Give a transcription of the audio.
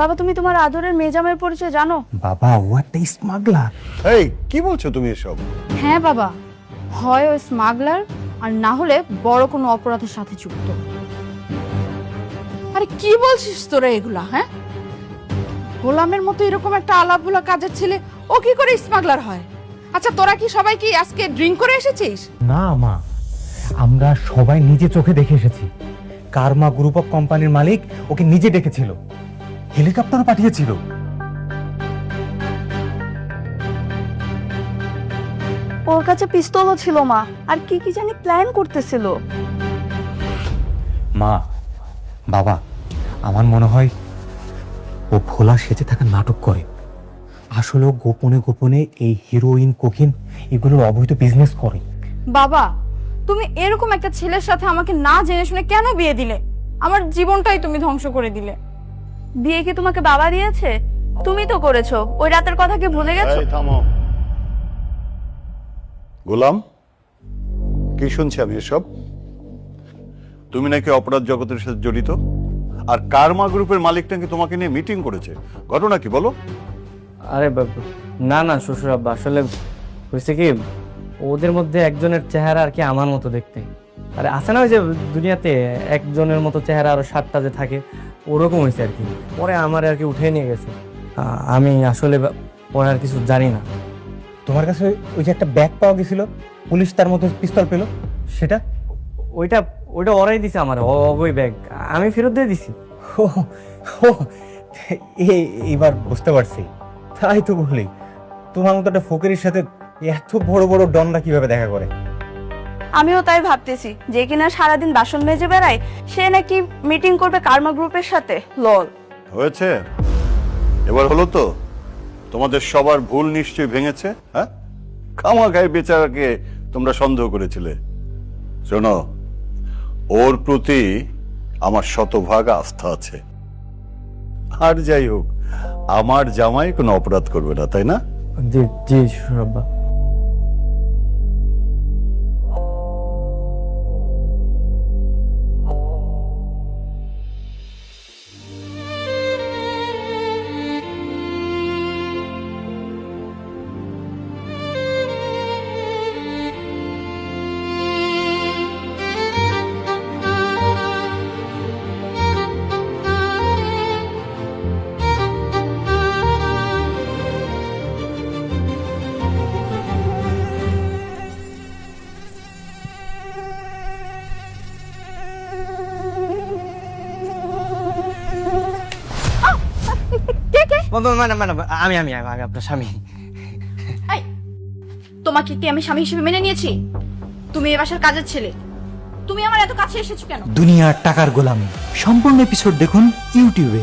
বাবা তুমি তোমার আদরের মেজামের পরিচয় জানো? বাবা ও একটা স্মাগলার। এই কি বলছো তুমি এসব? হ্যাঁ বাবা, হয় ও স্মাগলার আর না হলে বড় কোনো অপরাধের সাথে যুক্ত। আরে কি বলছিস তোরা এগুলা? হ্যাঁ, গোলামের মতো এরকম একটা আলাভোলা কাজের ছেলে ও কি করে স্মাগলার হয়? আচ্ছা তোরা কি সবাই কি আজকে ড্রিঙ্ক করে এসেছিস? না মা, আমরা সবাই নিজে চোখে দেখে এসেছি। কার্মা গ্রুপ অফ কোম্পানির মালিক ওকে নিজে ডেকেছিল, হেলিকপ্টারও পাঠিয়েছিল। ওর কাছে পিস্তলও ছিল মা, আর কি কি জানি প্ল্যান করতেছিল। মা বাবা, আমার মনে হয় ও ভোলা সেজে থাকা নাটক করে। আসলে ও গোপনে গোপনে এই হিরোইন কোকিন এগুলোর অবৈধ বিজনেস করে। বাবা তুমি এরকম একটা ছেলের সাথে আমাকে না জেনে শুনে কেন বিয়ে দিলে? আমার জীবনটাই তুমি ধ্বংস করে দিলে। বিয়ে কি তোমাকে বাবা দিয়েছে? তুমি তো করেছো। ওই রাতের কথা কি ভুলে গেছো? এই থামো। গোলাম, কি শুনছি আমি এসব? তুমি নাকি অপরাধ জগতের সাথে জড়িত, আর কার্মা গ্রুপের মালিক নাকি তোমাকে নিয়ে মিটিং করেছে। ঘটনা কি বলো? আরে না না শ্বশুর আব্বা, আসলে হয়েছে কি, ওদের মধ্যে একজনের চেহারা আর কি আমার মতো দেখতে। আরে আছে না ওই যে দুনিয়াতে একজনের মতো চেহারা আরো 7টা যে থাকে, ওরকম হয়েছে আর কি। পরে আমার আর কি উঠে নিয়ে গেছে। আমি আসলে পরে আর কিছু জানি না। তোমার কাছে ওই যে একটা ব্যাগ পাওয়া গেছিল, পুলিশ তার মধ্যে পিস্তল পেল, সেটা? ওইটা ওরাই দিছে আমার, ওই ব্যাগ আমি ফেরত দিয়ে দিছি। ও ও, এইবার বুঝতে পারছি। তাই তো বলি, তোমার মতো একটা ফকিরের সাথে এত বড় বড় ডনরা কিভাবে দেখা করে। আমিও তাই ভাবতেছি, যে কিনা সারাদিন বাসন মেজে বেড়ায় সে নাকি মিটিং করবে কার্মা গ্রুপের সাথে। লল। হয়েছে, এবার হলো তো? তোমাদের সবার ভুল নিশ্চয়ই ভেঙেছে। হ্যাঁ, খামাখাই বেচারাকে তোমরা সন্দেহ করেছিলে। শোনো, ওর প্রতি আমার শতভাগ আস্থা আছে। আর যাই হোক, আমার জামাই কোনো অপরাধ করবে না, তাই না? জি জি শ্বশুর আব্বা। মানে মানে আমি আমি আমি আপনার স্বামী। তোমাকে কি আমি স্বামী হিসেবে মেনে নিয়েছি? তুমি এই বাসার কাজের ছেলে। তুমি আমার এত কাছে এসেছো কেন? দুনিয়ার টাকার গোলামি সম্পূর্ণ এপিসোড দেখুন ইউটিউবে।